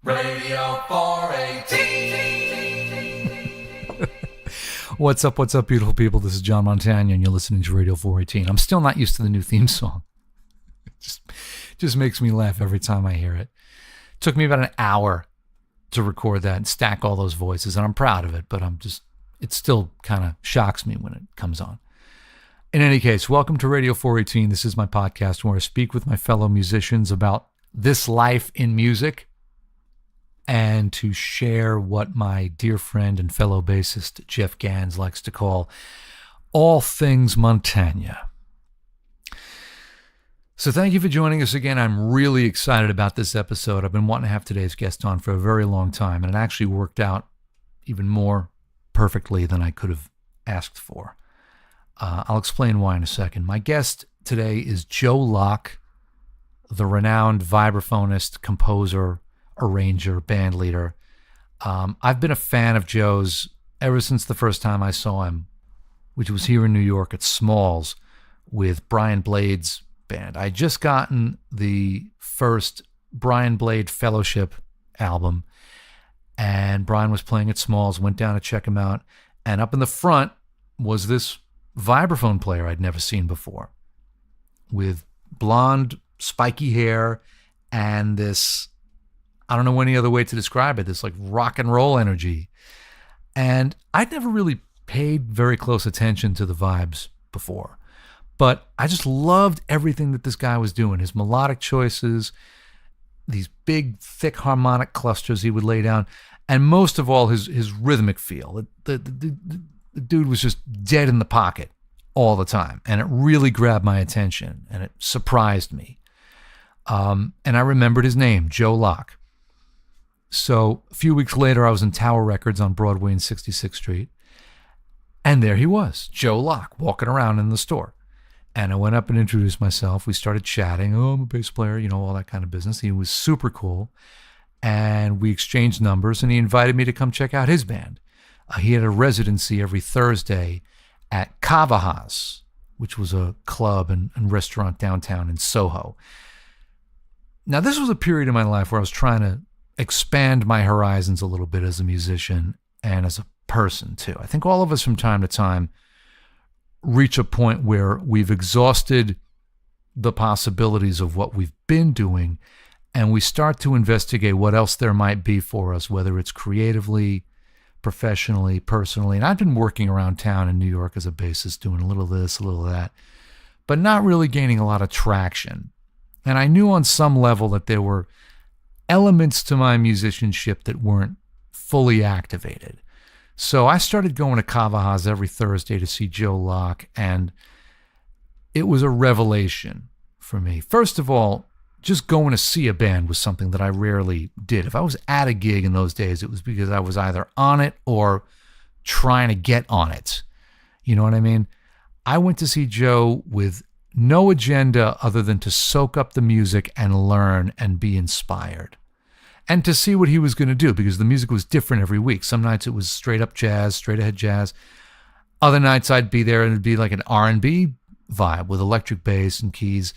Radio 418. What's up, beautiful people? This is John Montagna, and you're listening to Radio 418. I'm still not used to the new theme song. It just makes me laugh every time I hear it. It took me about an hour to record that and stack all those voices, and I'm proud of it, but it still kind of shocks me when it comes on. In any case, welcome to Radio 418. This is my podcast where I speak with my fellow musicians about this life in music, and to share what my dear friend and fellow bassist Jeff Gans likes to call all things Montagna. So thank you for joining us again. I'm really excited about this episode. I've been wanting to have today's guest on for a very long time, and it actually worked out even more perfectly than I could have asked for. I'll explain why in a second. My guest today is Joe Locke, the renowned vibraphonist, composer, arranger, band leader. I've been a fan of Joe's ever since the first time I saw him, which was here in New York at Smalls with Brian Blade's band. I had just gotten the first Brian Blade Fellowship album, and Brian was playing at Smalls, went down to check him out, and up in the front was this vibraphone player I'd never seen before with blonde, spiky hair and this, I don't know any other way to describe it, this like rock and roll energy. And I'd never really paid very close attention to the vibes before, but I just loved everything that this guy was doing. His melodic choices, these big, thick harmonic clusters he would lay down, and most of all, his rhythmic feel. The dude was just dead in the pocket all the time, and it really grabbed my attention, and it surprised me. And I remembered his name, Joe Locke. So a few weeks later, I was in Tower Records on Broadway and 66th Street. And there he was, Joe Locke, walking around in the store. And I went up and introduced myself. We started chatting. Oh, I'm a bass player, all that kind of business. He was super cool. And we exchanged numbers, and he invited me to come check out his band. He had a residency every Thursday at Kavahas, which was a club and restaurant downtown in Soho. Now, this was a period in my life where I was trying to expand my horizons a little bit as a musician and as a person too. I think all of us from time to time reach a point where we've exhausted the possibilities of what we've been doing, and we start to investigate what else there might be for us, whether it's creatively, professionally, personally. And I've been working around town in New York as a bassist, doing a little of this, a little of that, but not really gaining a lot of traction. And I knew on some level that there were elements to my musicianship that weren't fully activated. So I started going to Kavahas every Thursday to see Joe Locke, and it was a revelation for me. First of all, just going to see a band was something that I rarely did. If I was at a gig in those days, it was because I was either on it or trying to get on it. You know what I mean? I went to see Joe with no agenda other than to soak up the music and learn and be inspired. And to see what he was going to do, because the music was different every week. Some nights it was straight up jazz, straight ahead jazz. Other nights I'd be there and it'd be like an R&B vibe with electric bass and keys.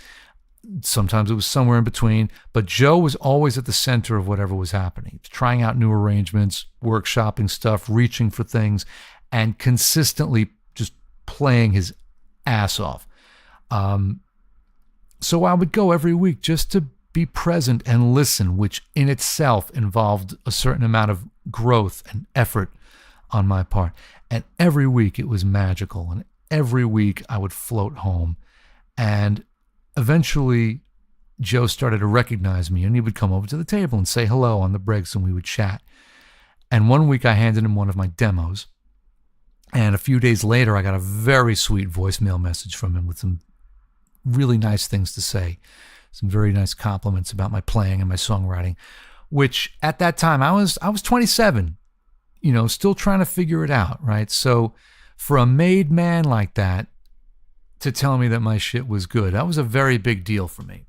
Sometimes it was somewhere in between, but Joe was always at the center of whatever was happening, trying out new arrangements, workshopping stuff, reaching for things, and consistently just playing his ass off. So I would go every week just to be present and listen, which in itself involved a certain amount of growth and effort on my part. And every week it was magical, and every week I would float home. And eventually Joe started to recognize me, and he would come over to the table and say hello on the breaks, and we would chat. And one week I handed him one of my demos, and a few days later I got a very sweet voicemail message from him with some really nice things to say, some very nice compliments about my playing and my songwriting, which at that time I was 27, still trying to figure it out, right? So for a made man like that to tell me that my shit was good, that was a very big deal for me.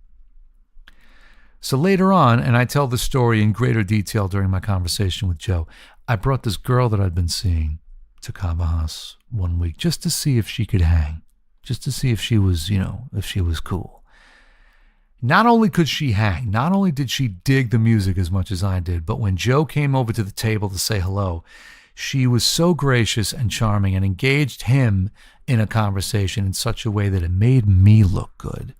So later on, and I tell the story in greater detail during my conversation with Joe, I brought this girl that I'd been seeing to Kavahas one week just to see if she could hang, just to see if she was, if she was cool. Not only could she hang, not only did she dig the music as much as I did, but when Joe came over to the table to say hello, she was so gracious and charming and engaged him in a conversation in such a way that it made me look good.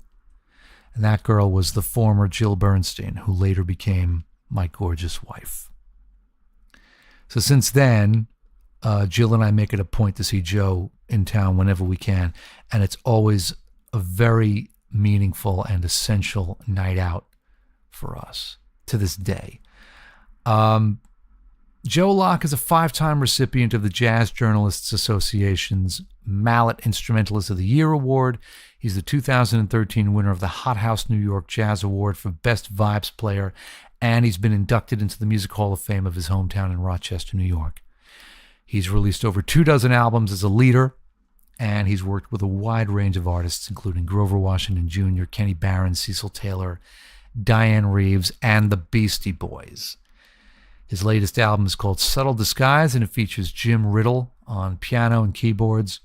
And that girl was the former Jill Bernstein, who later became my gorgeous wife. So since then, Jill and I make it a point to see Joe in town whenever we can, and it's always a very meaningful and essential night out for us to this day. Joe Locke is a 5-time recipient of the Jazz Journalists Association's Mallet Instrumentalist of the Year Award. He's the 2013 winner of the Hot House New York Jazz Award for Best Vibes Player, and he's been inducted into the Music Hall of Fame of his hometown in Rochester, New York. He's released over 24 albums as a leader, and he's worked with a wide range of artists, including Grover Washington Jr., Kenny Barron, Cecil Taylor, Diane Reeves, and the Beastie Boys. His latest album is called Subtle Disguise, and it features Jim Riddle on piano and keyboards,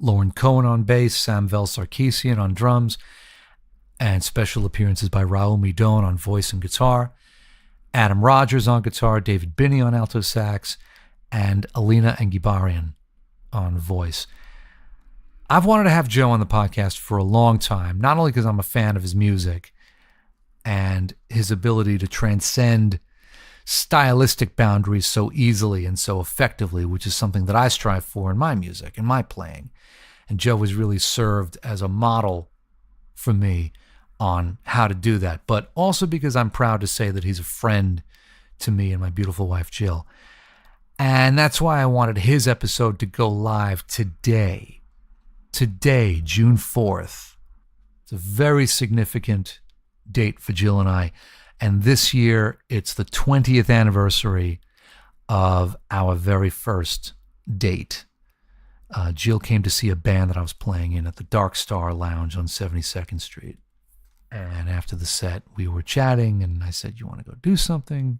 Lauren Cohen on bass, Sam Sarkeesian on drums, and special appearances by Raul Midon on voice and guitar, Adam Rogers on guitar, David Binney on alto sax, and Alina Engibarian on voice. I've wanted to have Joe on the podcast for a long time, not only because I'm a fan of his music and his ability to transcend stylistic boundaries so easily and so effectively, which is something that I strive for in my music and my playing. And Joe has really served as a model for me on how to do that, but also because I'm proud to say that he's a friend to me and my beautiful wife, Jill. And that's why I wanted his episode to go live today. Today, June 4th. It's a very significant date for Jill and I. And this year, it's the 20th anniversary of our very first date. Jill came to see a band that I was playing in at the Dark Star Lounge on 72nd Street. And after the set, we were chatting, and I said, "You want to go do something?"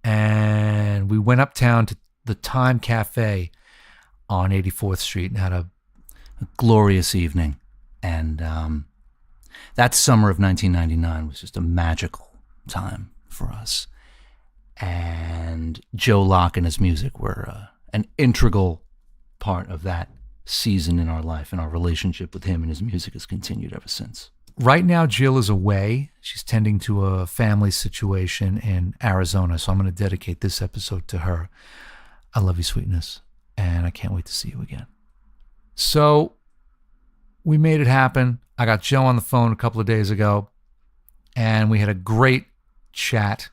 And we went uptown to the Time Cafe on 84th Street and had a glorious evening. And that summer of 1999 was just a magical time for us. And Joe Locke and his music were an integral part of that season in our life, and our relationship with him and his music has continued ever since. Right now, Jill is away. She's tending to a family situation in Arizona, so I'm going to dedicate this episode to her. I love you, sweetness, and I can't wait to see you again. So we made it happen. I got Joe on the phone a couple of days ago, and we had a great chat,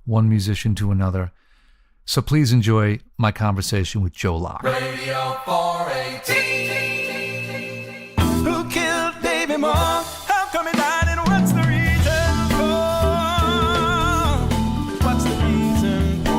one musician to another. So please enjoy my conversation with Joe Locke. Radio 418. Who killed Davy Moore? How come he died and what's the reason for? What's the reason for?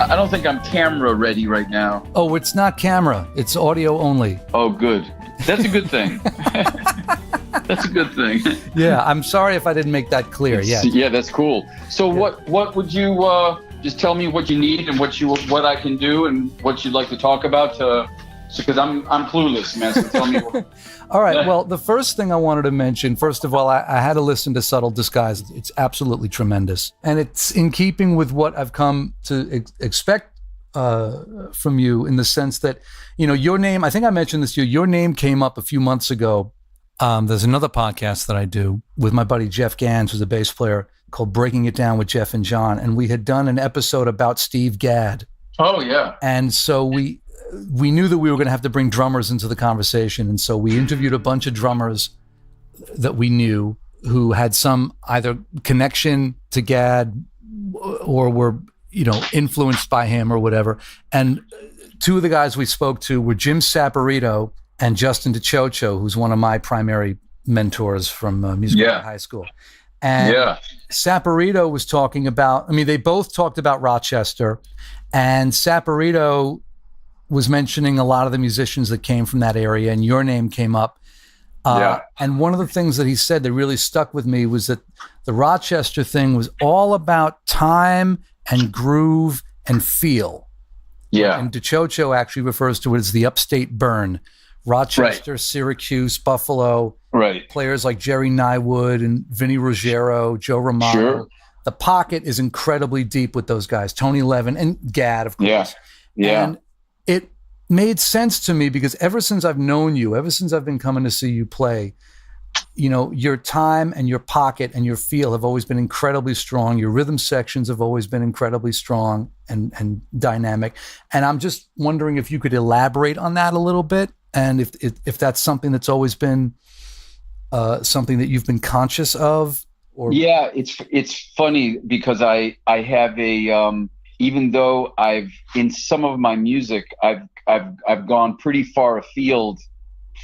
I don't think I'm camera ready right now. Oh, it's not camera. It's audio only. Oh, good. That's a good thing. That's a good thing. Yeah, I'm sorry if I didn't make that clear. Yeah. Yeah, that's cool. So what would you just tell me what you need and what I can do and what you'd like to talk about because I'm clueless, man. So tell me. All right. Well, the first thing I wanted to mention, first of all, I had to listen to Subtle Disguise. It's absolutely tremendous. And it's in keeping with what I've come to expect from you, in the sense that, your name, I think I mentioned this to you, your name came up a few months ago. There's another podcast that I do with my buddy Jeff Gans, who's a bass player, called Breaking It Down with Jeff and John. And we had done an episode about Steve Gadd. Oh, yeah. And so we knew that we were going to have to bring drummers into the conversation. And so we interviewed a bunch of drummers that we knew who had some either connection to Gadd or were influenced by him or whatever. And two of the guys we spoke to were Jim Saporito and Justin DeXoxo, who's one of my primary mentors from music high school. And Saporito was talking about, they both talked about Rochester, and Saporito was mentioning a lot of the musicians that came from that area, and your name came up. And one of the things that he said that really stuck with me was that the Rochester thing was all about time and groove and feel. Yeah. And DeXoxo actually refers to it as the upstate burn. Rochester, Syracuse, Buffalo, players like Jerry Nywood and Vinny Ruggiero, Joe Romano. Sure. The pocket is incredibly deep with those guys, Tony Levin and Gadd, of course. And it made sense to me because ever since I've known you, ever since I've been coming to see you play, your time and your pocket and your feel have always been incredibly strong. Your rhythm sections have always been incredibly strong and dynamic. And I'm just wondering if you could elaborate on that a little bit, and if that's something that's always been something that you've been conscious of. Or it's funny because I have a even though I've in some of my music I've gone pretty far afield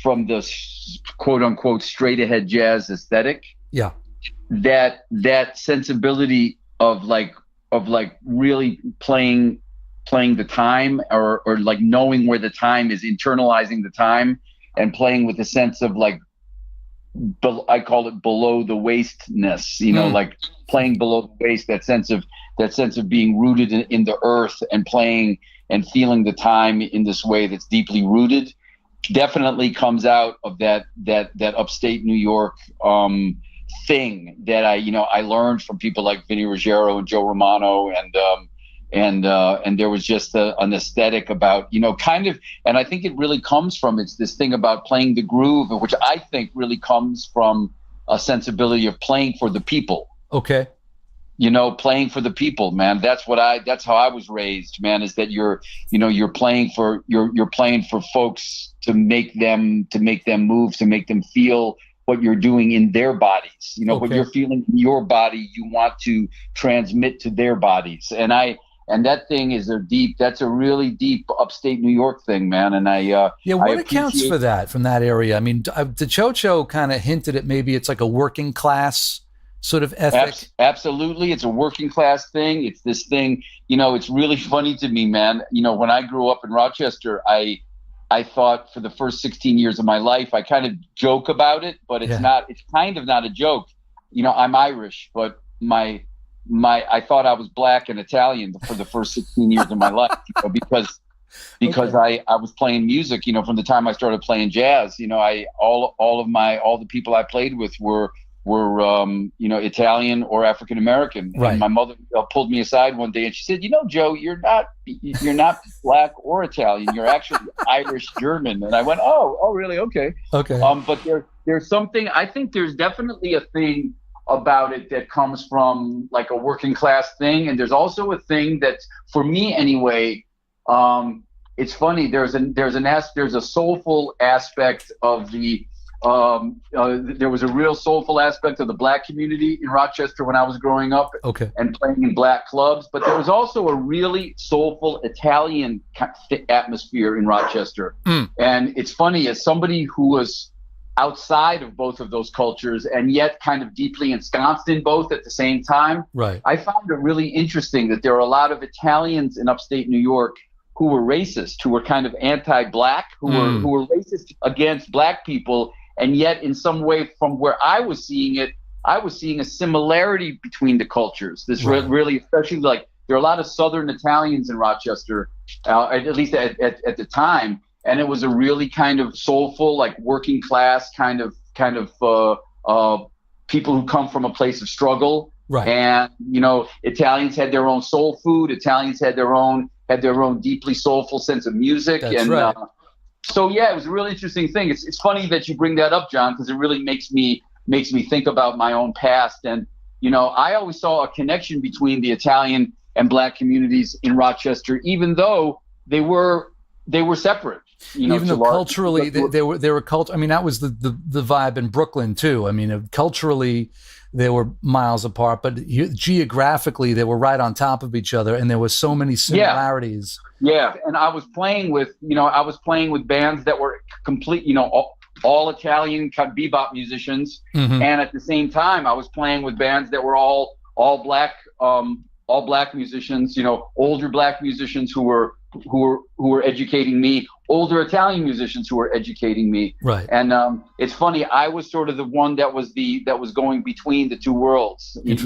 from the quote unquote straight ahead jazz aesthetic. Yeah. That sensibility of really playing the time or like knowing where the time is, internalizing the time and playing with a sense of like, I call it below the waistness, like playing below the waist, that sense of being rooted in the earth and playing and feeling the time in this way that's deeply rooted, definitely comes out of that upstate New York thing that I learned from people like Vinny Ruggiero and Joe Romano, and there was just an aesthetic about and I think it really comes from it's this thing about playing the groove, which I think really comes from a sensibility of playing for the people. Okay. Playing for the people, man. That's how I was raised, man, is that you're playing for folks to make them move, to make them feel what you're doing in their bodies. What you're feeling in your body, you want to transmit to their bodies. And that thing is that's a really deep upstate New York thing, man. And what accounts for that from that area? DeXoxo kind of hinted at maybe it's like a working class sort of ethic. Absolutely. It's a working class thing. It's this thing, it's really funny to me, man. When I grew up in Rochester, I thought for the first 16 years of my life, I kind of joke about it, but it's kind of not a joke. I'm Irish, but I thought I was black and Italian for the first 16 years of my life, because I was playing music, from the time I started playing jazz. All the people I played with were Italian or African American. Right. And my mother pulled me aside one day and she said, Joe, you're not black or Italian. You're actually Irish German. And I went, oh, really? Okay. But there's something. I think there's definitely a thing about it that comes from like a working class thing, and there's also a thing that, for me anyway, it's funny. There's a soulful aspect of the. There was a real soulful aspect of the black community in Rochester when I was growing up, and playing in black clubs. But there was also a really soulful Italian atmosphere in Rochester. And it's funny, as somebody who was outside of both of those cultures and yet kind of deeply ensconced in both at the same time. Right. I found it really interesting that there are a lot of Italians in upstate New York who were racist, who were kind of anti-black, who were racist against black people. And yet in some way, from where I was seeing it, I was seeing a similarity between the cultures. This really, especially like there are a lot of Southern Italians in Rochester, at least at the time. And it was a really kind of soulful, like working class kind of people who come from a place of struggle. Right. And, Italians had their own soul food. Italians had their own deeply soulful sense of music. That's right. So yeah, it was a really interesting thing. It's funny that you bring that up, John, because it really makes me think about my own past. And, I always saw a connection between the Italian and black communities in Rochester, even though they were separate. Even though culturally they were cult. I mean, that was the vibe in Brooklyn too. I mean, culturally they were miles apart, but geographically they were right on top of each other, and there were so many similarities. Yeah, and I was playing with bands that were complete, all Italian bebop musicians, and at the same time I was playing with bands that were all black musicians, older black musicians who were educating me, older Italian musicians who were educating me. Right. And it's funny, I was sort of the one that was going between the two worlds, and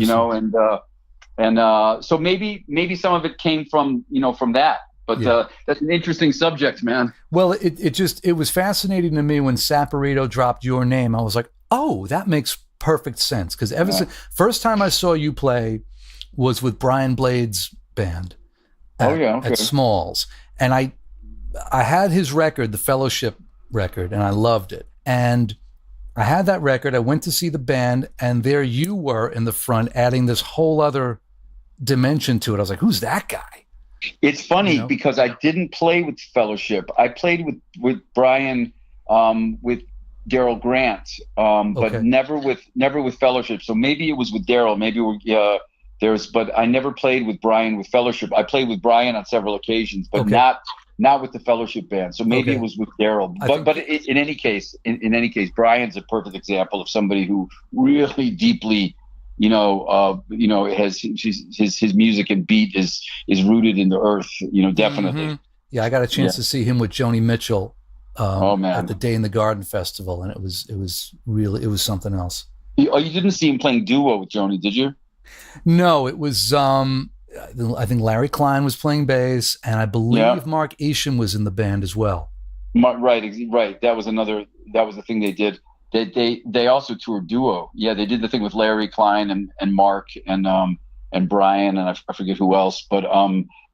so maybe some of it came from that. But that's an interesting subject, man. Well, it was fascinating to me when Saporito dropped your name. I was like, oh, that makes perfect sense. Because first time I saw you play was with Brian Blade's band at Smalls. And I had his record, the Fellowship record, and I loved it. And I had that record. I went to see the band, and there you were in the front adding this whole other dimension to it. I was like, who's that guy? It's funny because I didn't play with Fellowship. I played with Brian, with Daryl Grant, but never with Fellowship. So maybe it was with Daryl. Maybe but I never played with Brian with Fellowship. I played with Brian on several occasions, but not with the Fellowship band. So maybe it was with Daryl. But in any case, Brian's a perfect example of somebody who really deeply, has his music and beat is rooted in the earth, definitely. Mm-hmm. Yeah, I got a chance to see him with Joni Mitchell at the Day in the Garden Festival, and it was something else. Oh, you didn't see him playing duo with Joni, did you? No, it was I think Larry Klein was playing bass, and I believe Mark Isham was in the band as well. Right. That was the thing they did. They also toured duo. Yeah, they did the thing with Larry Klein and Mark and Brian and I forget who else. But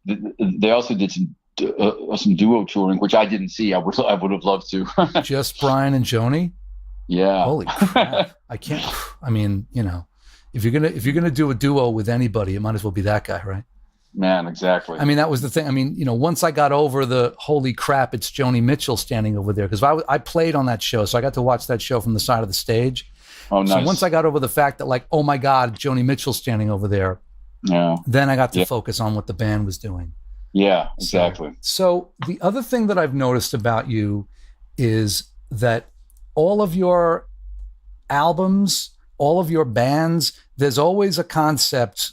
they also did some duo touring, which I didn't see. I would have loved to. Just Brian and Joni? Yeah. Holy crap! I can't. I mean, if you're gonna do a duo with anybody, it might as well be that guy, right? Man, exactly. I mean, that was the thing. I mean, once I got over the holy crap, it's Joni Mitchell standing over there, because I played on that show, so I got to watch that show from the side of the stage. Oh, nice. So once I got over the fact that, like, oh my God, Joni Mitchell standing over there, then I got to focus on what the band was doing. Yeah, exactly. So the other thing that I've noticed about you is that all of your albums, all of your bands, there's always a concept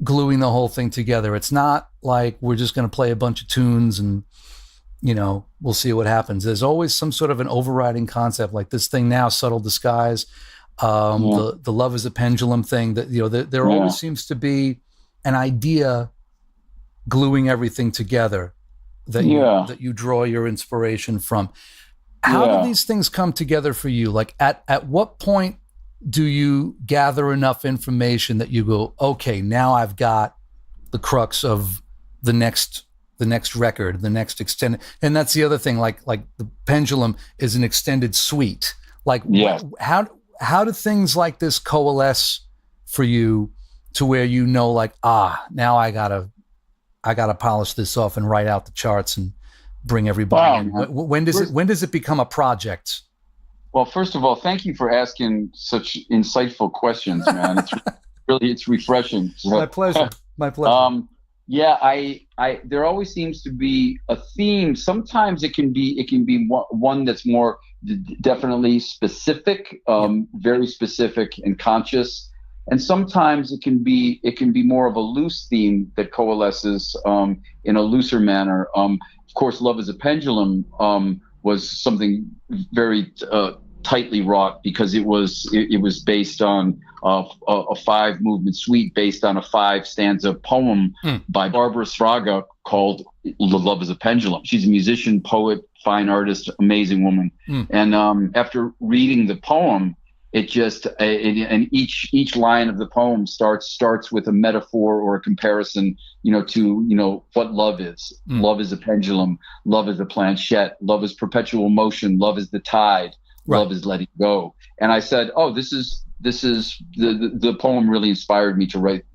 gluing the whole thing together. It's not like we're just going to play a bunch of tunes and, we'll see what happens. There's always some sort of an overriding concept, like this thing now, Subtle Disguise, the Love is a Pendulum thing, that, there always seems to be an idea gluing everything together that you draw your inspiration from. How do these things come together for you? Like at what point do you gather enough information that you go, okay, now I've got the crux of the next record, the next extended, and that's the other thing, like the Pendulum is an extended suite. Like, how do things like this coalesce for you to where like, now I gotta polish this off and write out the charts and bring everybody in? When does it become a project? Well, first of all, thank you for asking such insightful questions, man. It's refreshing. My pleasure. My pleasure. There always seems to be a theme. Sometimes it can be one that's more definitely specific, very specific and conscious. And sometimes it can be more of a loose theme that coalesces in a looser manner. Of course, Love is a Pendulum was something very tightly wrought, because it was based on a 5-movement suite based on a 5-stanza poem by Barbara Sfraga called Love is a Pendulum. She's a musician, poet, fine artist, amazing woman. And after reading the poem, it just and each line of the poem starts with a metaphor or a comparison, to what love is. Love is a pendulum. Love is a planchette. Love is perpetual motion. Love is the tide. Right. Love is letting go. And I said, this is the poem really inspired me to write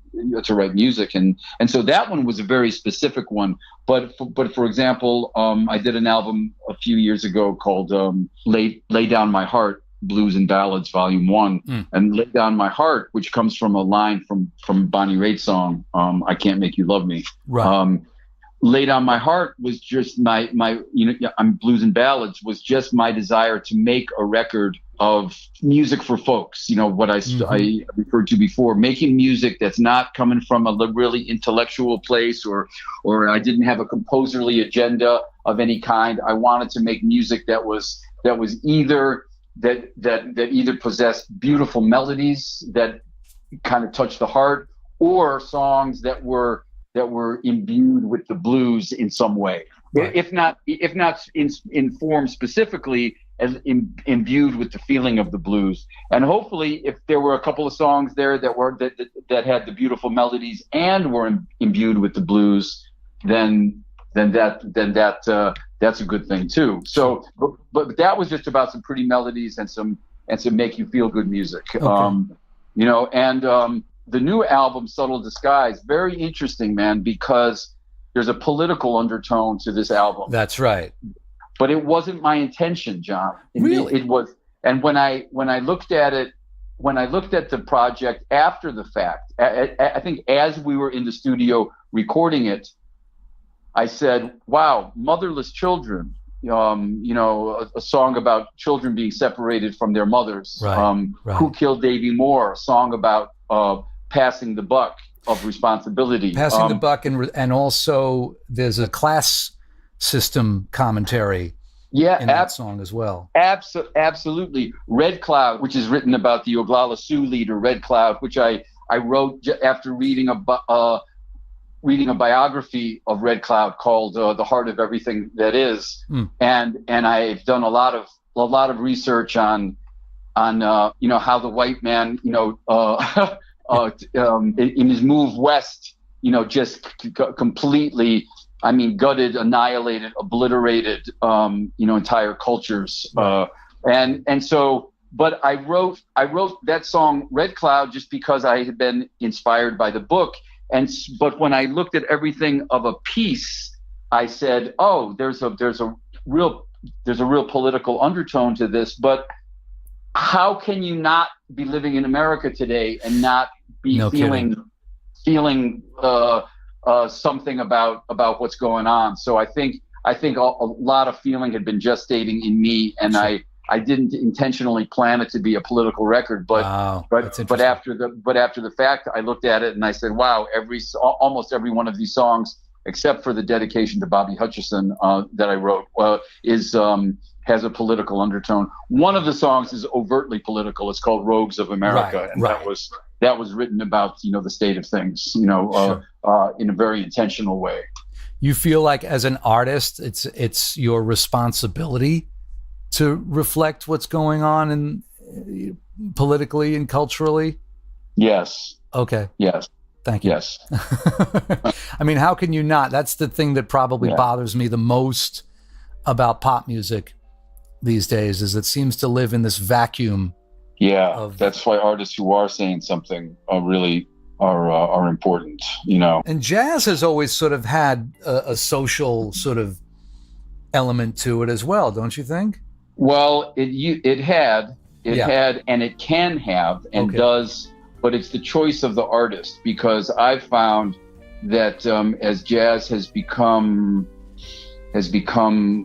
music, and so that one was a very specific one. But for example, I did an album a few years ago called "Lay Down My Heart: Blues and Ballads, Volume 1, and "Lay Down My Heart," which comes from a line from Bonnie Raitt's song, "I Can't Make You Love Me." Right. "Lay Down My Heart" was just my Blues and Ballads was just my desire to make a record of music for folks. What I referred to before, making music that's not coming from a really intellectual place, or I didn't have a composerly agenda of any kind. I wanted to make music that was either that either possessed beautiful melodies that kind of touched the heart, or songs that were imbued with the blues in some way, right. if not in form specifically, as imbued with the feeling of the blues. And hopefully, if there were a couple of songs there that had the beautiful melodies and were imbued with the blues, then that's a good thing too. So, but that was just about some pretty melodies and some make you feel good music. Okay. The new album, Subtle Disguise, very interesting, man, because there's a political undertone to this album. That's right. But it wasn't my intention, John. Really? It was. And when I looked at it, when I looked at the project after the fact, I think as we were in the studio recording it, I said, wow, Motherless Children, a song about children being separated from their mothers. Right, right. Who Killed Davy Moore, a song about passing the buck of responsibility. Passing the buck, and also there's a class system commentary in that song as well. Absolutely. Red Cloud, which is written about the Oglala Sioux leader, Red Cloud, which I wrote after reading a biography of Red Cloud called "The Heart of Everything That Is," and I've done a lot of research on how the white man in his move west, just completely, gutted, annihilated, obliterated, entire cultures, and so. But I wrote that song "Red Cloud" just because I had been inspired by the book. But when I looked at everything of a piece, I said, "Oh, there's a real political undertone to this." But how can you not be living in America today and not be feeling something about what's going on? So I think a lot of feeling had been gestating in me, and sure. I didn't intentionally plan it to be a political record, but after the fact, I looked at it and I said, wow, almost every one of these songs, except for the dedication to Bobby Hutcherson that I wrote, has a political undertone. One of the songs is overtly political. It's called "Rogues of America," that was written about the state of things, sure. In a very intentional way. You feel like as an artist, it's your responsibility to reflect what's going on in politically and culturally? Yes. Okay. Yes. Thank you. Yes. How can you not? That's the thing that probably bothers me the most about pop music these days, is it seems to live in this vacuum. Yeah, that's why artists who are saying something really are important, And jazz has always sort of had a social sort of element to it as well, don't you think? Well, it had, and it can have, and does, but it's the choice of the artist, because I've found that as jazz has become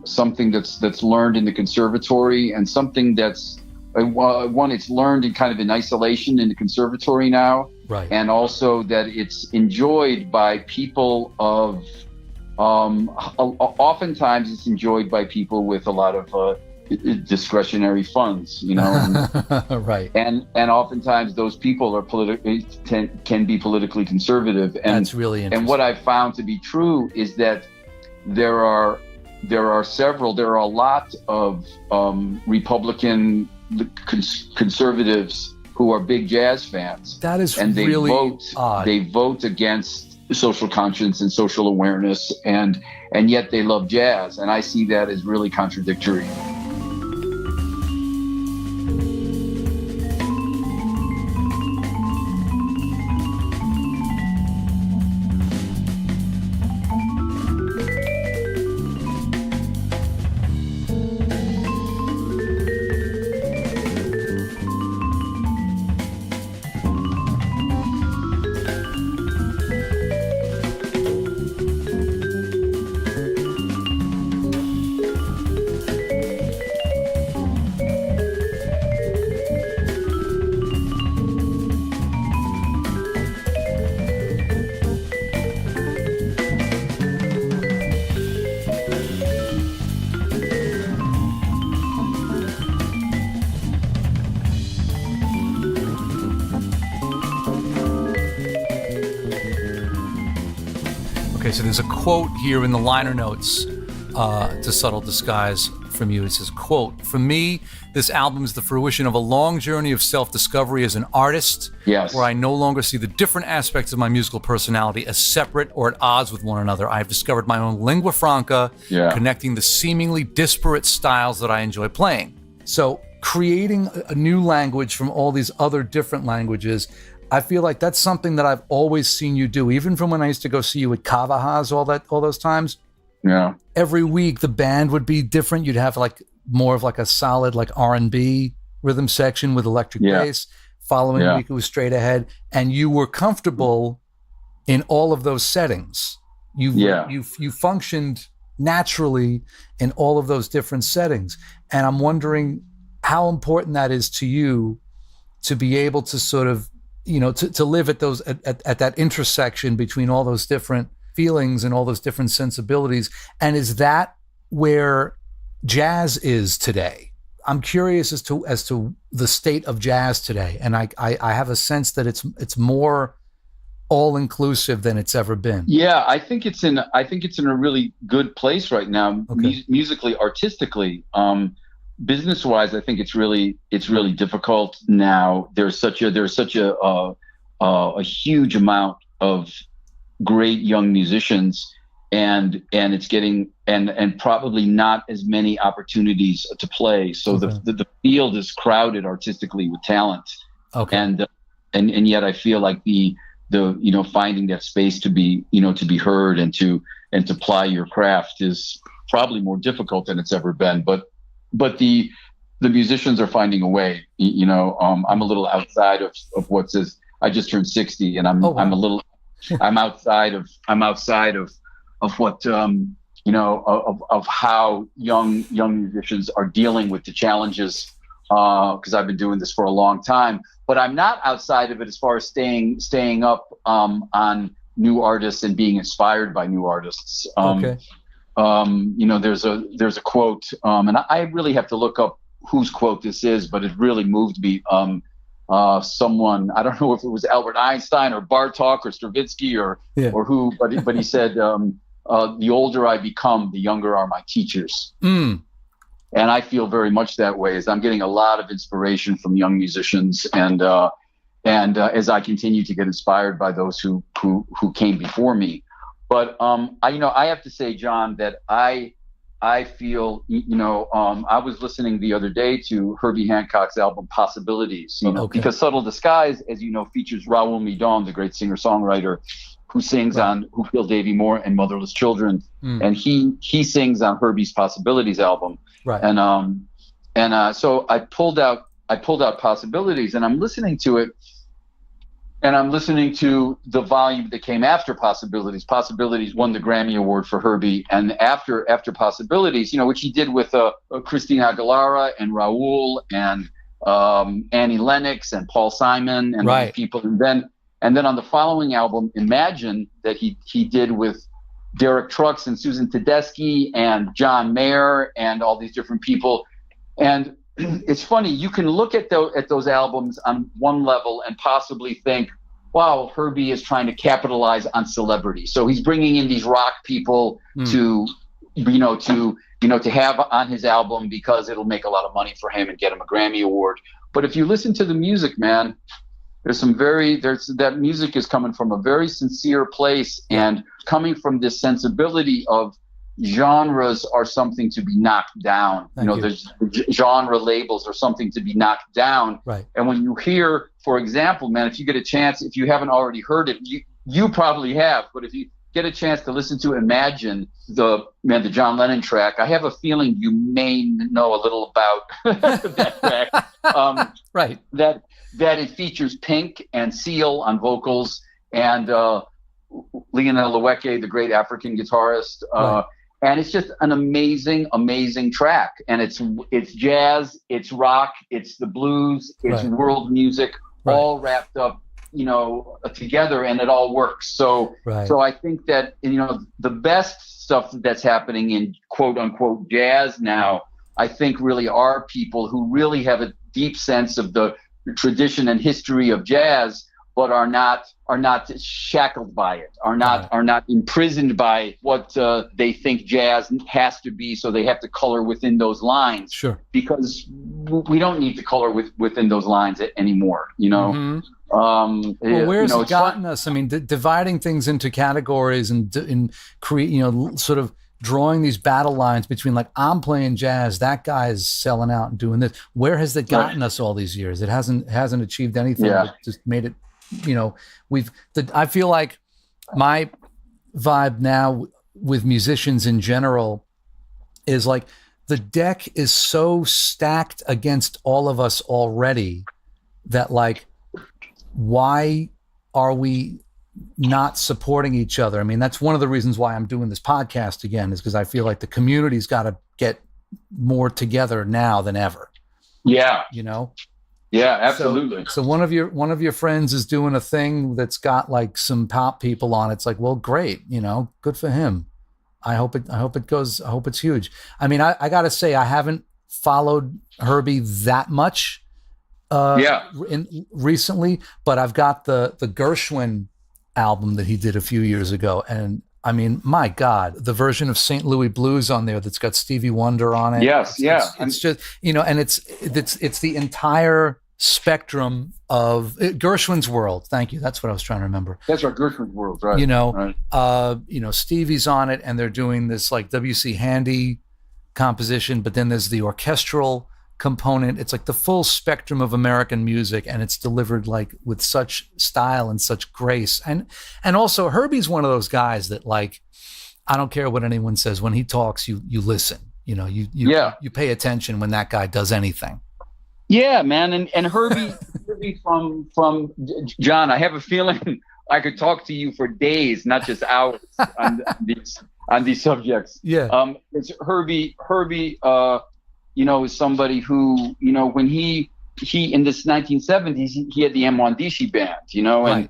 something that's learned in the conservatory, and something that's it's learned in kind of in isolation in the conservatory now, right? And also that it's enjoyed by people of oftentimes it's enjoyed by people with a lot of discretionary funds, right. And oftentimes those people are can be politically conservative. And that's really interesting. And what I've found to be true is that there are a lot of Republican conservatives who are big jazz fans. That is, and they really odd. They vote against social conscience and social awareness, and yet they love jazz, and I see that as really contradictory. Okay, so there's a quote here in the liner notes to Subtle Disguise from you. It says, quote, "For me, this album is the fruition of a long journey of self-discovery as an artist, Yes. where I no longer see the different aspects of my musical personality as separate or at odds with one another. I have discovered my own lingua franca, connecting the seemingly disparate styles that I enjoy playing." So creating a new language from all these other different languages, I feel like that's something that I've always seen you do, even from when I used to go see you at Kavahaz all those times. Yeah. Every week the band would be different. You'd have like more of like a solid like R&B rhythm section with electric bass. Following week it was straight ahead, and you were comfortable in all of those settings. You functioned naturally in all of those different settings, and I'm wondering how important that is to you to be able to sort of, to live at those at that intersection between all those different feelings and all those different sensibilities. And is that where jazz is today? I'm curious as to the state of jazz today, and I have a sense that it's more all inclusive than it's ever been. Yeah, I think it's in a really good place right now, musically, artistically. Business wise, I think it's really difficult now. There's such a huge amount of great young musicians, and it's getting and probably not as many opportunities to play. So the field is crowded artistically with talent. Okay. And yet I feel like the finding that space to be heard and to ply your craft is probably more difficult than it's ever been. But the musicians are finding a way. I'm a little outside of what says. I just turned 60, and I'm a little. I'm outside of what of how young musicians are dealing with the challenges, because I've been doing this for a long time. But I'm not outside of it as far as staying up on new artists and being inspired by new artists. There's a quote, and I really have to look up whose quote this is, but it really moved me. Someone, I don't know if it was Albert Einstein or Bartok or Stravinsky or who, but he said, the older I become, the younger are my teachers. And I feel very much that way, as I'm getting a lot of inspiration from young musicians, and as I continue to get inspired by those who came before me. But I have to say, John, that I feel, I was listening the other day to Herbie Hancock's album Possibilities, because Subtle Disguise, as you know, features Raoul Midon, the great singer-songwriter, who sings on Who Killed Davy Moore and Motherless Children. And he sings on Herbie's Possibilities album. Right. And so I pulled out Possibilities, and I'm listening to it. And I'm listening to the volume that came after Possibilities. Possibilities won the Grammy Award for Herbie. And after Possibilities, which he did with Christina Aguilera and Raul and Annie Lennox and Paul Simon and these people. And then on the following album, Imagine, that he did with Derek Trucks and Susan Tedeschi and John Mayer and all these different people. And it's funny, you can look at those albums on one level and possibly think, wow, Herbie is trying to capitalize on celebrity. So he's bringing in these rock people to have on his album because it'll make a lot of money for him and get him a Grammy Award. But if you listen to the music, man, that music is coming from a very sincere place and coming from this sensibility of genres are something to be knocked down. There's genre labels are something to be knocked down. Right. And when you hear, for example, man, if you get a chance, if you haven't already heard it, you probably have, but if you get a chance to listen to Imagine, the John Lennon track, I have a feeling you may know a little about that track. Right. That it features Pink and Seal on vocals, and Lionel Loueke, the great African guitarist. And it's just an amazing, amazing track. And it's jazz, it's rock, it's the blues, it's world music, all wrapped up, together, and it all works. So I think that, the best stuff that's happening in quote unquote jazz now, I think really are people who really have a deep sense of the tradition and history of jazz, but are not shackled by it, are not imprisoned by what they think jazz has to be, so they have to color within those lines. Sure. Because we don't need to color within those lines anymore, you know. Mm-hmm. Well, where's it gotten us? I mean, dividing things into categories and create, you know, sort of drawing these battle lines between, like, I'm playing jazz, that guy's selling out and doing this. Where has that gotten us all these years? It hasn't achieved anything. Yeah. It just made it, you know, I feel like my vibe now with musicians in general is like the deck is so stacked against all of us already that, like, why are we not supporting each other? I mean, that's one of the reasons why I'm doing this podcast again, is because I feel like the community's got to get more together now than ever. Yeah. You know? Yeah, absolutely. So one of your friends is doing a thing that's got like some pop people on it. It's like, well, great, you know, good for him. I hope it's huge. I mean, I got to say, I haven't followed Herbie that much recently, but I've got the Gershwin album that he did a few years ago, and I mean, my God, the version of St. Louis Blues on there that's got Stevie Wonder on it. Yes, it's just, you know, and it's the entire spectrum of Gershwin's world. Thank you. That's what I was trying to remember. That's right, Gershwin's world, right? You know, right. You know, Stevie's on it, and they're doing this like W.C. Handy composition, but then there's the orchestral component. It's like the full spectrum of American music, and it's delivered like with such style and such grace. And also Herbie's one of those guys that, like, I don't care what anyone says, when he talks, you listen, you know, you pay attention when that guy does anything. Yeah, man. And Herbie from John, I have a feeling I could talk to you for days, not just hours on these subjects. Yeah. It's Herbie, you know, is somebody who, you know, when he in this 1970s, he had the M1Dishi band, you know, and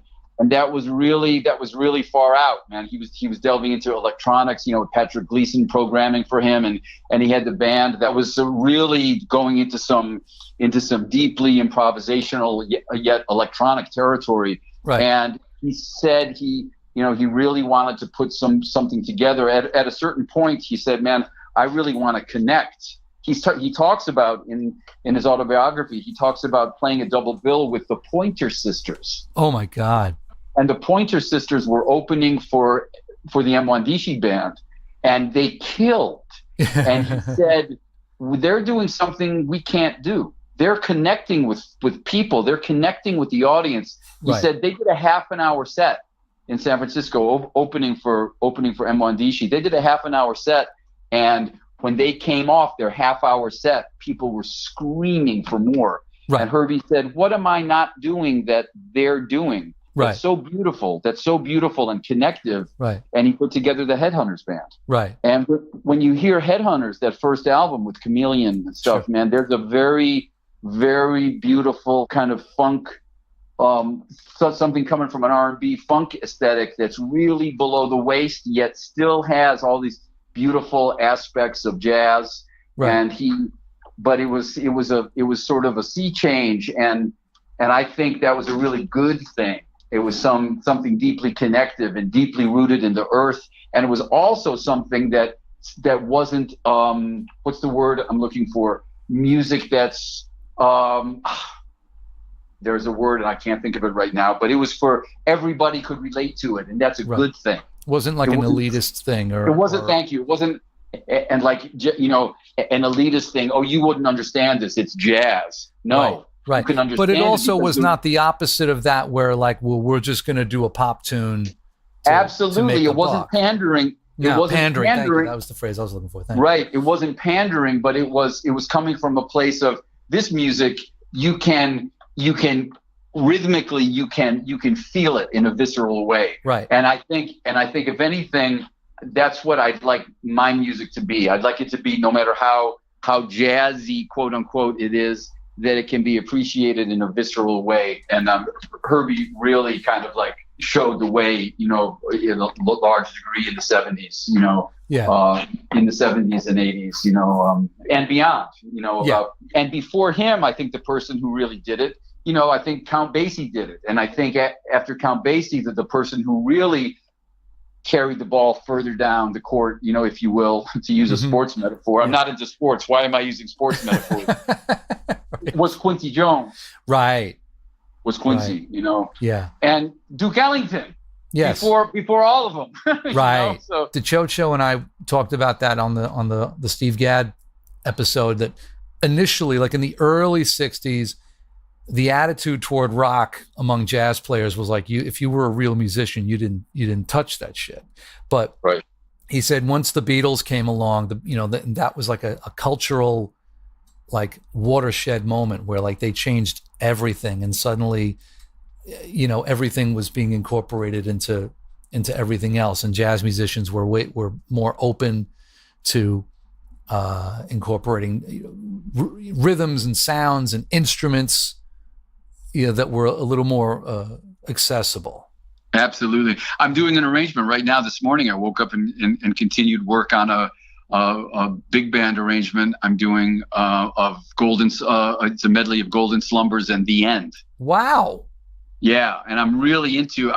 that was really far out, man. He was delving into electronics, you know, with Patrick Gleason programming for him, and he had the band that was really going into some deeply improvisational yet electronic territory. Right. And he said he really wanted to put something together. At a certain point, he said, man, I really want to connect. He talks about in his autobiography, he talks about playing a double bill with the Pointer Sisters. Oh my God. And the Pointer Sisters were opening for the M1Dishi band, and they killed. And he said, they're doing something we can't do. They're connecting with people. They're connecting with the audience. He said they did a half an hour set in San Francisco opening for M1Dishi. They did a half an hour set, and when they came off their half-hour set, people were screaming for more. Right. And Herbie said, what am I not doing that they're doing? Right. That's so beautiful and connective. Right. And he put together the Headhunters band. Right. And when you hear Headhunters, that first album with Chameleon and stuff, sure, man, there's a very, very beautiful kind of funk, something coming from an R&B funk aesthetic that's really below the waist, yet still has all these beautiful aspects of jazz. Right. But it was sort of a sea change, and I think that was a really good thing. It was something deeply connective and deeply rooted in the earth, and it was also something that wasn't what's the word I'm looking for? Music that's there's a word and I can't think of it right now, but it was for everybody could relate to it, and that's a good thing. Wasn't like an elitist thing, or it wasn't. Thank you. It wasn't, and like, you know, an elitist thing. Oh, you wouldn't understand this. It's jazz. No, right. You can understand. But it also was not the opposite of that, where like, well, we're just going to do a pop tune. Absolutely, it wasn't pandering. It wasn't pandering. Thank you. That was the phrase I was looking for. Thank you. Right. It wasn't pandering, but it was coming from a place of this music. You can rhythmically you can feel it in a visceral way. Right. And I think if anything, that's what I'd like my music to be. I'd like it to be, no matter how jazzy, quote unquote, it is, that it can be appreciated in a visceral way. And Herbie really kind of like showed the way, you know, in a large degree in the 70s, you know, in the 70s and 80s, you know, and beyond, you know, and before him, I think the person who really did it I think Count Basie did it. And I think after Count Basie, that the person who really carried the ball further down the court, if you will, to use a sports metaphor. I'm not into sports. Why am I using sports metaphors? Was Quincy Jones. Right. Was Quincy, Yeah. And Duke Ellington. Yes. Before all of them. Right. So the xoxo and I talked about that on the Steve Gadd episode, that initially, like in the early 60s, the attitude toward rock among jazz players was like, if you were a real musician, you didn't touch that shit. But right. He said once the Beatles came along, that was like a cultural like watershed moment where like they changed everything, and suddenly everything was being incorporated into everything else, and jazz musicians were more open to incorporating rhythms and sounds and instruments that were a little more accessible. Absolutely. I'm doing an arrangement right now. This morning I woke up and continued work on a big band arrangement. I'm doing it's a medley of Golden Slumbers and The End. Wow. Yeah, and I'm really into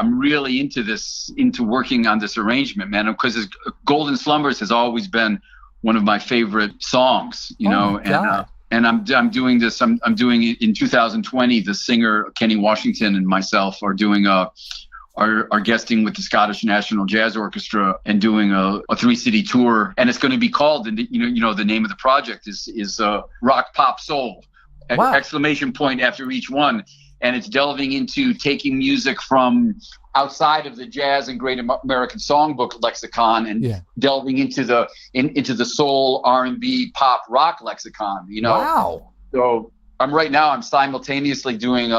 working on this arrangement, man, because Golden Slumbers has always been one of my favorite songs, and I'm doing this. I'm doing it in 2020. The singer Kenny Washington and myself are doing are guesting with the Scottish National Jazz Orchestra and doing a 3-city tour, and it's going to be called, and the name of the project is Rock Pop Soul, wow. exclamation point after each one, and it's delving into taking music from outside of the jazz and great American songbook lexicon and delving into the soul, R&B, pop, rock lexicon. Wow. So I'm simultaneously doing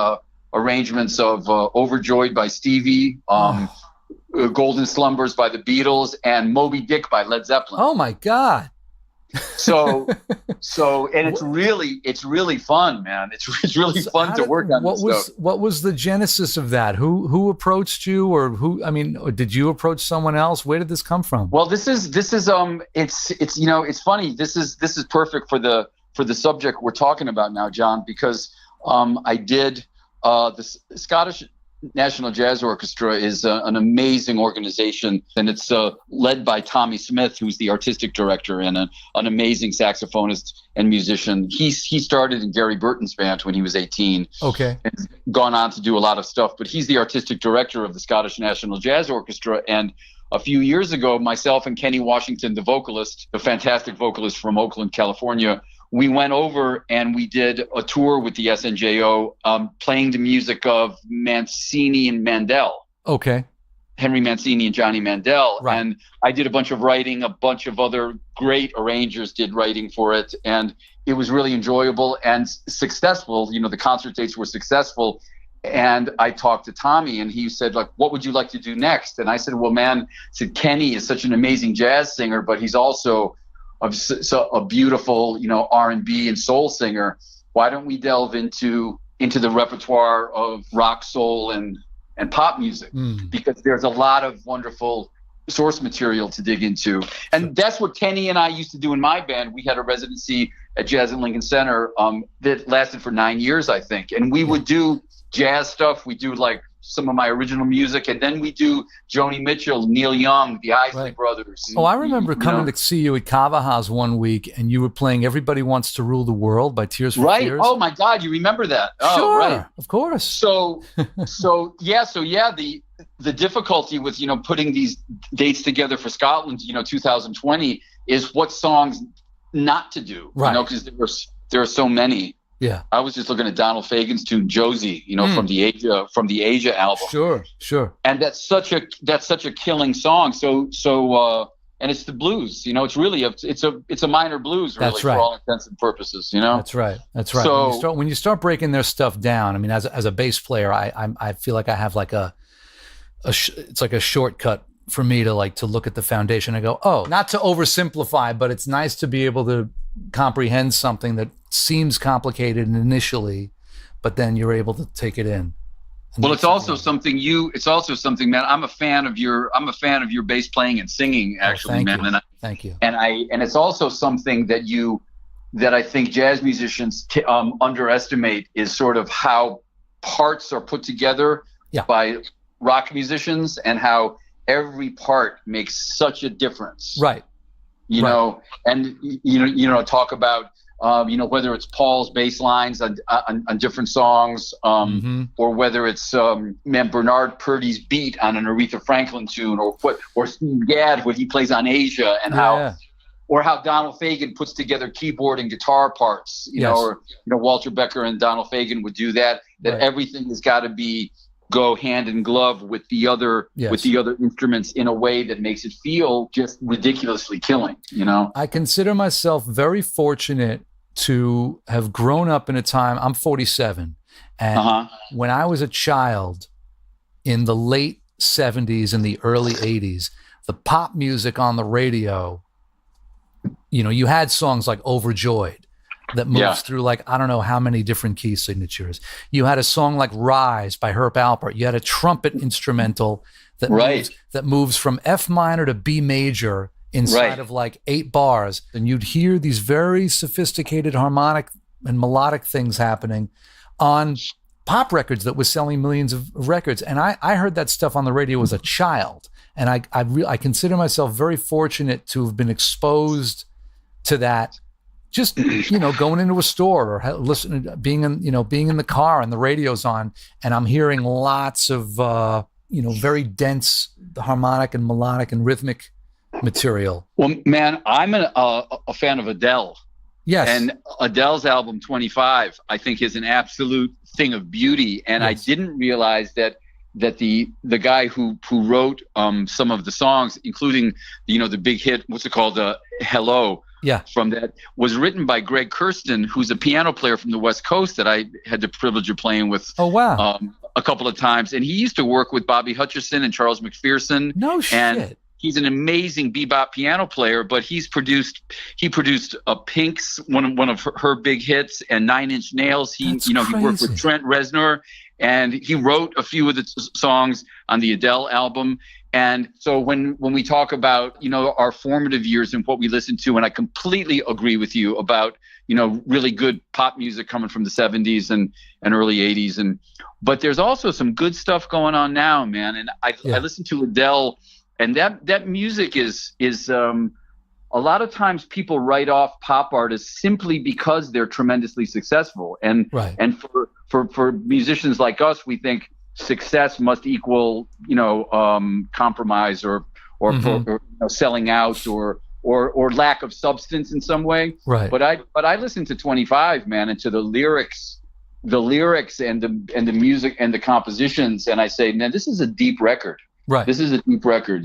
arrangements of Overjoyed by Stevie, Golden Slumbers by the Beatles, and Moby Dick by Led Zeppelin. Oh my God. So and it's really fun, man. It's really fun to work on this stuff. What was the genesis of that? Who approached you, or or did you approach someone else? Where did this come from? Well, it's funny. This is perfect for the subject we're talking about now, John, because I did the Scottish National Jazz Orchestra is an amazing organization, and it's led by Tommy Smith, who's the artistic director and an amazing saxophonist and musician. He started in Gary Burton's band when he was 18. Okay. And gone on to do a lot of stuff, but he's the artistic director of the Scottish National Jazz Orchestra. And a few years ago, myself and Kenny Washington, the vocalist, the fantastic vocalist from Oakland, California, we went over and we did a tour with the SNJO, playing the music of Mancini and Mandel. Okay. Henry Mancini and Johnny Mandel. Right. And I did a bunch of writing. A bunch of other great arrangers did writing for it. And it was really enjoyable and successful. The concert dates were successful. And I talked to Tommy, and he said, like, what would you like to do next? And I said, well, man, Kenny is such an amazing jazz singer, but he's also a beautiful, R&B and soul singer. Why don't we delve into the repertoire of rock, soul, and pop music? Because there's a lot of wonderful source material to dig into. And that's what Kenny and I used to do in my band. We had a residency at Jazz at Lincoln Center that lasted for 9 years, I think. And we would do jazz stuff. We do like some of my original music, and then we do Joni Mitchell, Neil Young, the Isley Brothers. Oh, I remember coming to see you at Cavaha's one week, and you were playing "Everybody Wants to Rule the World" by Tears for Fears. Oh my God, you remember that? Oh, sure, right, of course. So the difficulty with putting these dates together for Scotland, 2020, is what songs not to do, because there are so many. Yeah, I was just looking at Donald Fagen's tune "Josie," from the Asia album. Sure. And that's such a killing song. So and it's the blues. It's really it's a minor blues, really, for all intents and purposes. That's right. So when you start breaking their stuff down, I mean, as a bass player, I feel like I have like it's like a shortcut for me to look at the foundation and go, oh, not to oversimplify, but it's nice to be able to comprehend something that seems complicated initially, but then you're able to take it in. Well, it's also something, man. I'm a fan of your bass playing and singing, actually, man. Thank you. And it's also something that I think jazz musicians underestimate, is sort of how parts are put together by rock musicians and how every part makes such a difference. Right. You know, and talk about whether it's Paul's bass lines on different songs, or whether it's Bernard Purdy's beat on an Aretha Franklin tune, or Steve Gadd when he plays on Asia, and how Donald Fagen puts together keyboard and guitar parts. You know, or Walter Becker and Donald Fagen would do that. That everything has got to go hand in glove with the other instruments in a way that makes it feel just ridiculously killing. You know, I consider myself very fortunate to have grown up in a time. I'm 47, and when I was a child in the late 70s and the early 80s, the pop music on the radio, you had songs like Overjoyed that moves through like I don't know how many different key signatures. You had a song like Rise by Herb Alpert. You had a trumpet instrumental that moves from F minor to B major inside of like 8 bars. And you'd hear these very sophisticated harmonic and melodic things happening on pop records that was selling millions of records. And I heard that stuff on the radio as a child. And I consider myself very fortunate to have been exposed to that. Just, going into a store or listening, being in the car and the radio's on, and I'm hearing lots of, very dense harmonic and melodic and rhythmic material. Well, man, I'm a fan of Adele. Yes. And Adele's album 25, I think, is an absolute thing of beauty. And I didn't realize that the guy who wrote some of the songs, including, the big hit, what's it called? Hello. From that was written by Greg Kurstin, who's a piano player from the West Coast that I had the privilege of playing with. Oh, wow. A couple of times. And he used to work with Bobby Hutcherson and Charles McPherson. No shit. And he's an amazing bebop piano player, but he produced Pink's one of her big hits, and 9 Inch Nails. He worked with Trent Reznor, and he wrote a few of the songs on the Adele album. And so when we talk about, our formative years and what we listen to, and I completely agree with you about, really good pop music coming from the 70s and early 80s. But there's also some good stuff going on now, man. And I listen to Adele, and that music is a lot of times people write off pop artists simply because they're tremendously successful. And for musicians like us, we think success must equal, compromise or selling out or lack of substance in some way. Right. But I listen to 25, man, and to the lyrics and the music and the compositions, and I say, man, this is a deep record. Right. This is a deep record.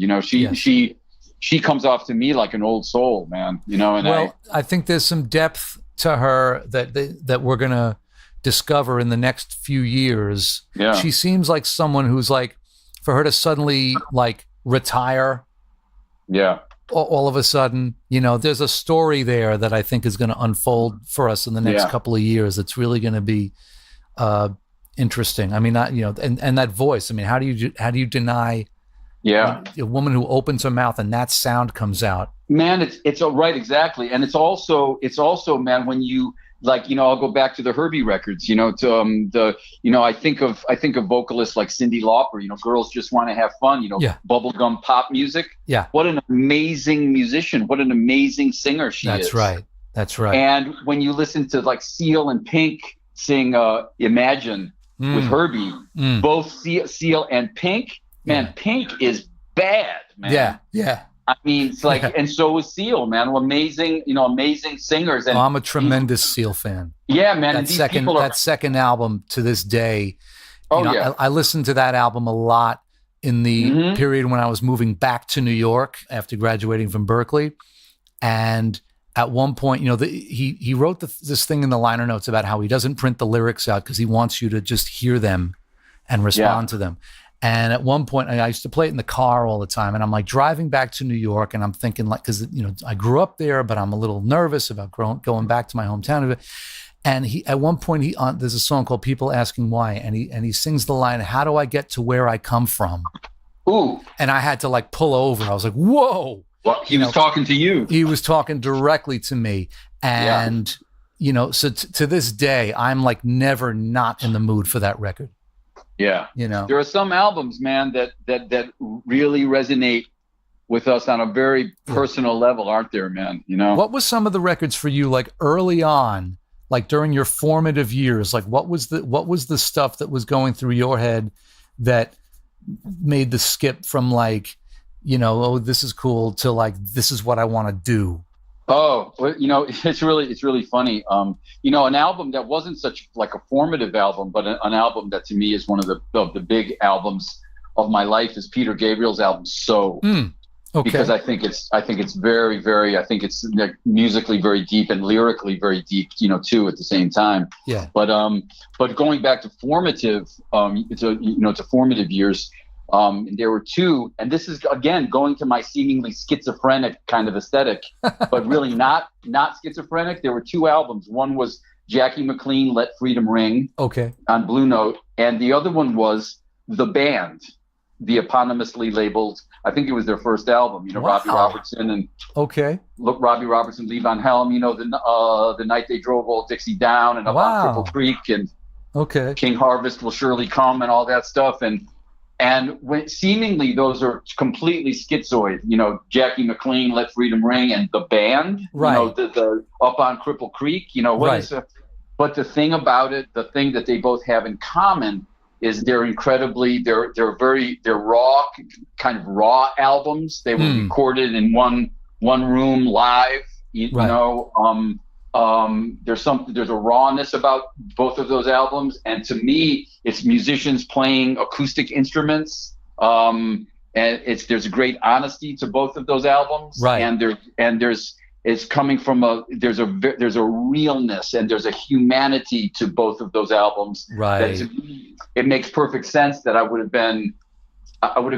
She comes off to me like an old soul, man. And I think there's some depth to her that we're gonna discover in the next few years. Yeah. She seems like someone who's like, for her to suddenly like retire. Yeah. All of a sudden, there's a story there that I think is going to unfold for us in the next couple of years. It's really going to be interesting. I mean, and that voice. I mean, how do you deny? Yeah. A woman who opens her mouth and that sound comes out. Man, it's right, exactly, and it's also man, when you. I'll go back to the Herbie records, I think of vocalists like Cyndi Lauper, Girls Just Want to Have Fun, bubblegum pop music. Yeah. What an amazing musician. What an amazing singer she is. That's right. And when you listen to like Seal and Pink sing Imagine with Herbie, both Seal and Pink, man, Pink is bad, man. Yeah. I mean, it's like, and so was Seal, man. Amazing singers. And I'm a tremendous Seal fan. Yeah, man. That second album to this day. I listened to that album a lot in the period when I was moving back to New York after graduating from Berkeley. And at one point, he wrote this thing in the liner notes about how he doesn't print the lyrics out because he wants you to just hear them and respond to them. And at one point, I used to play it in the car all the time. And I'm like driving back to New York, and I'm thinking like, because I grew up there, but I'm a little nervous about going back to my hometown. And at one point, there's a song called "People Asking Why," and he sings the line, "How do I get to where I come from?" Ooh! And I had to like pull over. I was like, "Whoa!" Well, he was talking to you. He was talking directly to me, and you know, so to this day, I'm like never not in the mood for that record. Yeah. You know, There are some albums, man, that really resonate with us on a very personal level, aren't there, man? You know, what was some of the records for you, like early on, like during your formative years? Like what was the stuff that was going through your head that made the skip from like, you know, oh, this is cool to like, this is what I want to do? Oh, well, you know, it's really funny. You know, an album that wasn't such like a formative album, but an album that to me is one of the big albums of my life is Peter Gabriel's album So. Okay. Because I think it's very, very, I think it's like musically very deep and lyrically very deep, you know, too, at the same time. Yeah. But going back to formative, to formative years, there were two, and this is again going to my seemingly schizophrenic kind of aesthetic, but really not schizophrenic. There were two albums. One was Jackie McLean, Let Freedom Ring, okay, on Blue Note, and the other one was The Band, the eponymously labeled. I think it was their first album. You know, wow. Robbie Robertson and Robbie Robertson, Levon Helm. You know, the night they drove Old Dixie down and up on Cripple Creek and King Harvest Will Surely Come and all that stuff. And when seemingly those are completely schizoid. You know, Jackie McLean, Let Freedom Ring, and The Band. Right. You know, the up on Cripple Creek. You know what is but the thing about it, the thing that they both have in common is they're raw, kind of raw albums. They were recorded in one room live. You know, there's a rawness about both of those albums, and to me, it's musicians playing acoustic instruments. And there's a great honesty to both of those albums, right? And it's coming from there's a realness and there's a humanity to both of those albums. Right. It makes perfect sense that I would have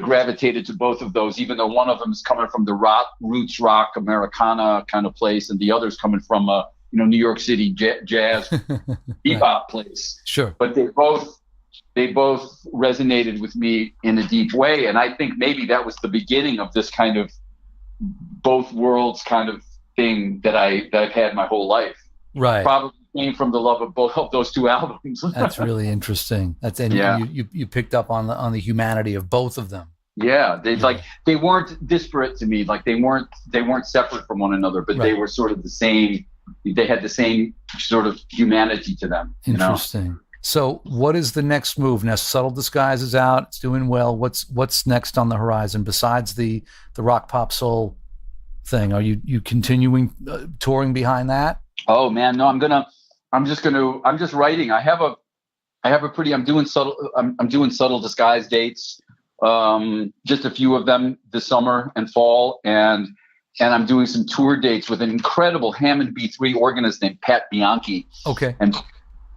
gravitated to both of those, even though one of them is coming from the roots rock Americana kind of place, and the other's coming from a New York City jazz bebop place. Sure. But they both resonated with me in a deep way, and I think maybe that was the beginning of this kind of both worlds kind of thing that I've had my whole life. Right. Probably came from the love of both of those two albums. That's really interesting. You picked up on the humanity of both of them. Yeah, they weren't disparate to me. Like they weren't separate from one another, but they were sort of the same. They had the same sort of humanity to them. Interesting. You know? So what is the next move? Now, Subtle Disguise is out. It's doing well. What's next on the horizon besides the rock pop soul thing? Are you continuing touring behind that? Oh man, no, I'm just writing. I'm doing Subtle Disguise dates. Just a few of them this summer and fall, and I'm doing some tour dates with an incredible Hammond B3 organist named Pat Bianchi. Okay. And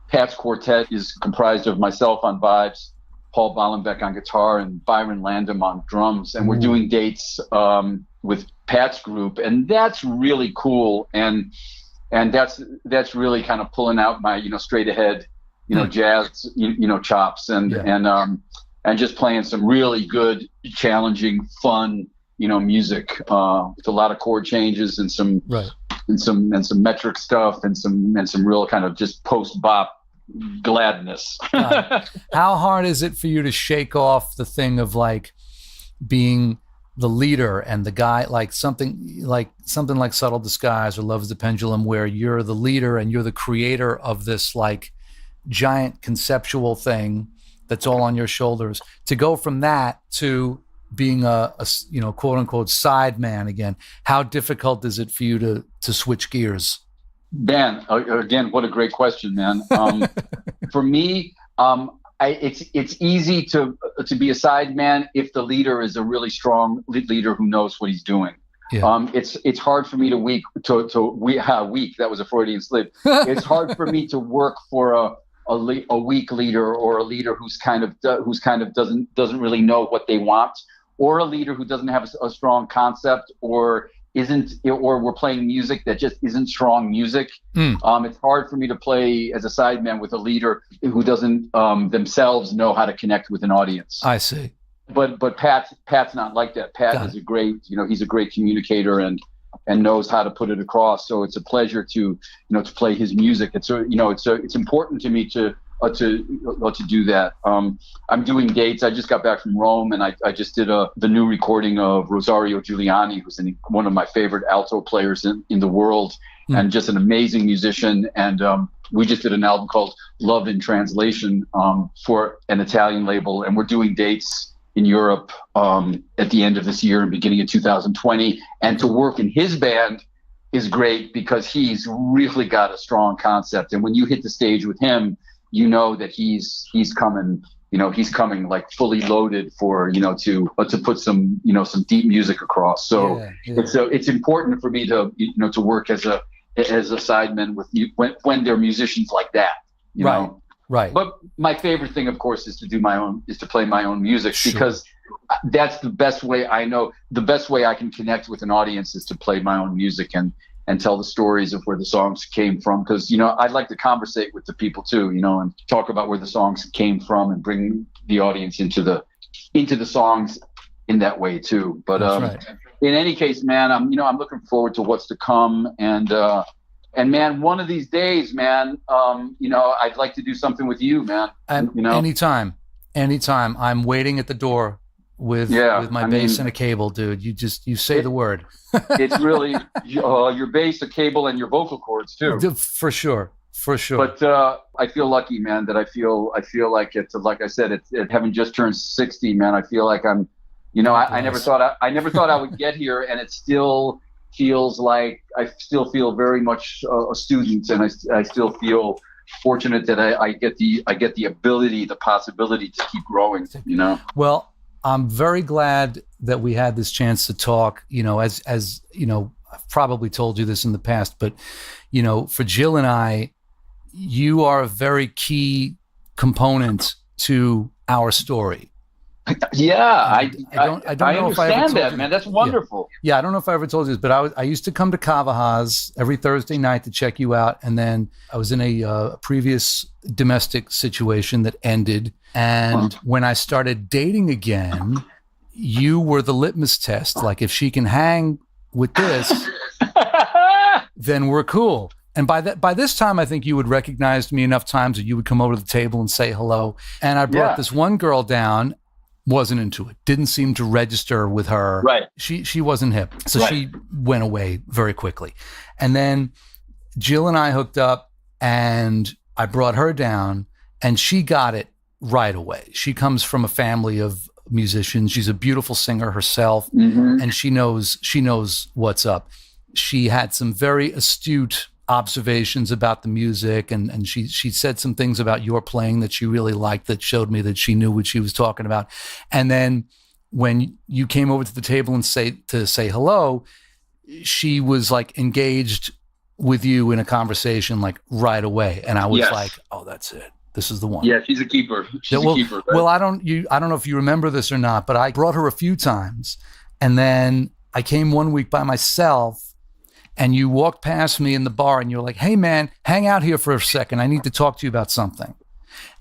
Pat's quartet is comprised of myself on vibes, Paul Bollenbeck on guitar, and Byron Landam on drums. And we're doing dates with Pat's group, and that's really cool. And that's really kind of pulling out my straight ahead jazz chops and just playing some really good, challenging, fun music with a lot of chord changes and some metric stuff and some real kind of just post bop gladness. How hard is it for you to shake off the thing of like being the leader and the guy, like something like Subtle Disguise or Love is the Pendulum, where you're the leader and you're the creator of this like giant conceptual thing that's all on your shoulders, to go from that to being a quote unquote side man again? How difficult is it for you to switch gears? Ben, again, what a great question, man. For me, it's easy to be a side man if the leader is a really strong leader who knows what he's doing. Yeah. It's hard for me to weak. That was a Freudian slip. It's hard for me to work for a weak leader, or a leader who's kind of doesn't really know what they want, or a leader who doesn't have a strong concept, or we're playing music that just isn't strong music. It's hard for me to play as a sideman with a leader who doesn't themselves know how to connect with an audience. I see. But Pat's not like that. Pat is a great, he's a great communicator, and knows how to put it across. So it's a pleasure to play his music. It's important to me to do that. I'm doing dates. I just got back from Rome, and I just did the new recording of Rosario Giuliani, who's one of my favorite alto players in the world, and just an amazing musician. And we just did an album called Love in Translation for an Italian label, and we're doing dates in Europe at the end of this year and beginning of 2020. And to work in his band is great because he's really got a strong concept. And when you hit the stage with him, you know that he's coming like fully loaded for, to put some deep music across. So it's important for me to work as a sideman with you when they're musicians like that, you know. Right. But my favorite thing, of course, is to play my own music, because that's the best way I know. The best way I can connect with an audience is to play my own music and tell the stories of where the songs came from. Because, I'd like to conversate with the people too, and talk about where the songs came from and bring the audience into the songs in that way too. But in any case, man, I'm looking forward to what's to come. And man, one of these days, man, I'd like to do something with you, man. Anytime. I'm waiting at the door with my bass and a cable, dude. You say the word. It's really your bass, a cable, and your vocal cords too. For sure. But I feel lucky, man. That I feel like it's, like I said, it's having just turned 60, man. I feel like I'm, I never thought I would get here, and it still feels like I still feel very much a student, and I still feel fortunate that I get the ability, the possibility to keep growing. Well, I'm very glad that we had this chance to talk. As I've probably told you this in the past, but for Jill and I, you are a very key component to our story. Yeah, I don't know if I understand that, man. That's wonderful. Yeah, I don't know if I ever told you this, but I used to come to Cavahaz every Thursday night to check you out, and then I was in a previous domestic situation that ended, and when I started dating again, you were the litmus test. Like, if she can hang with this, then we're cool. And by this time, I think you had recognized me enough times that you would come over to the table and say hello. And I brought this one girl down. Wasn't into it. Didn't seem to register with her. Right. She wasn't hip. So she went away very quickly. And then Jill and I hooked up, and I brought her down, and she got it right away. She comes from a family of musicians. She's a beautiful singer herself, and she knows what's up. She had some very astute observations about the music, and she said some things about your playing that she really liked, that showed me that she knew what she was talking about. And then when you came over to the table and say hello, she was like engaged with you in a conversation like right away, and I was like, oh, that's it. This is the one. Yeah, she's a keeper. She's a keeper. Right? Well, I don't know if you remember this or not, but I brought her a few times, and then I came one week by myself. And you walked past me in the bar, and you're like, hey, man, hang out here for a second. I need to talk to you about something.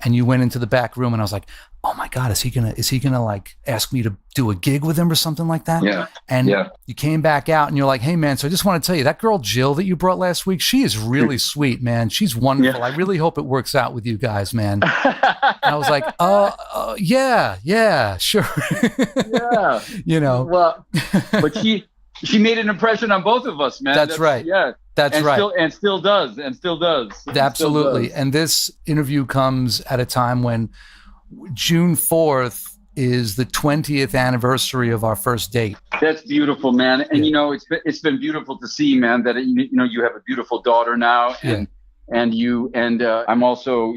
And you went into the back room, and I was like, oh my God, is he gonna like ask me to do a gig with him or something like that? Yeah. And you came back out, and you're like, hey, man, so I just want to tell you, that girl Jill that you brought last week, she is really sweet, man. She's wonderful. Yeah. I really hope it works out with you guys, man. And I was like, yeah, sure. Yeah. Well, but she made an impression on both of us, man. That's right. Yeah. That's right. And still does. Absolutely. And this interview comes at a time when June 4th is the 20th anniversary of our first date. That's beautiful, man. And it's been beautiful to see, man, that you have a beautiful daughter now, and I'm also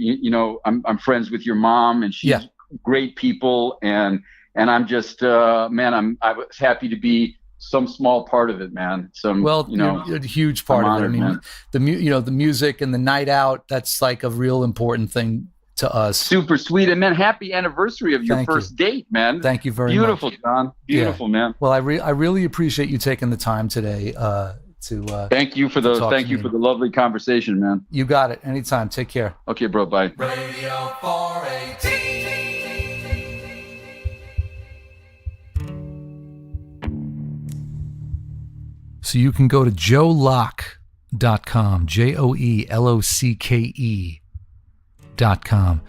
I'm friends with your mom, and she's great people, and I'm just I was happy to be some small part of it, man. A huge part of it. I mean, man. The music and the night out, that's like a real important thing to us. Super sweet. And man, happy anniversary of your first date, man. Thank you very Beautiful, much. John. Beautiful, man. Well, I really appreciate you taking the time today to thank you for the lovely conversation, man. You got it. Anytime. Take care. Okay, bro. Bye. Radio 418. So you can go to joelocke.com, JoeLocke.com,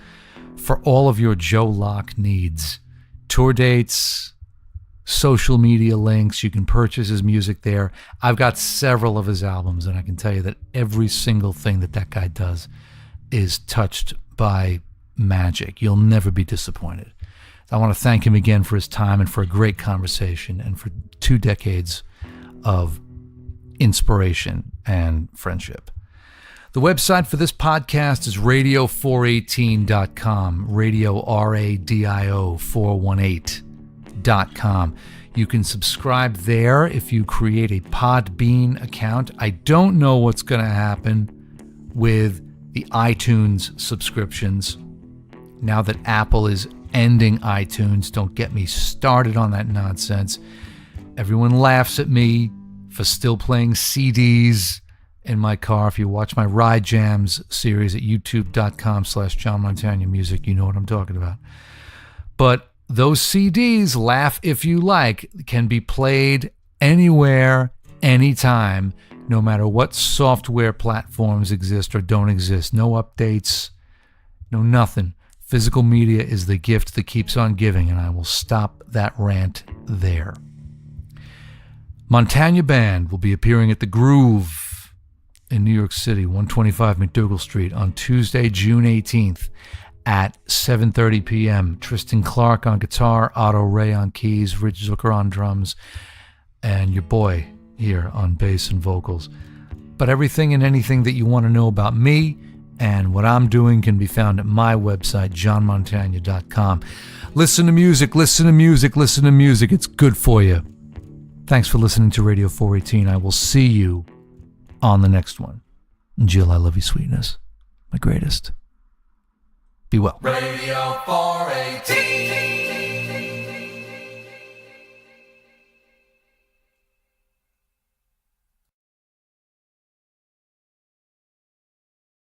for all of your Joe Locke needs. Tour dates, social media links. You can purchase his music there. I've got several of his albums, and I can tell you that every single thing that guy does is touched by magic. You'll never be disappointed. I want to thank him again for his time and for a great conversation and for 2 decades of inspiration and friendship. The website for this podcast is radio418.com, radio, R-A-D-I-O 418.com. You can subscribe there if you create a Podbean account. I don't know what's going to happen with the iTunes subscriptions now that Apple is ending iTunes. Don't get me started on that nonsense. Everyone laughs at me for still playing CDs in my car. If you watch my Ride Jams series at youtube.com/John Montagna Music, you know what I'm talking about. But those CDs, laugh if you like, can be played anywhere, anytime, no matter what software platforms exist or don't exist. No updates, no nothing. Physical media is the gift that keeps on giving, and I will stop that rant there. Montagna Band will be appearing at The Groove in New York City, 125 McDougal Street, on Tuesday, June 18th at 7:30 p.m. Tristan Clark on guitar, Otto Ray on keys, Rich Zucker on drums, and your boy here on bass and vocals. But everything and anything that you want to know about me and what I'm doing can be found at my website, johnmontagna.com. Listen to music, listen to music, listen to music. It's good for you. Thanks for listening to Radio 418. I will see you on the next one. Jill, I love you, sweetness. My greatest. Be well. Radio 418.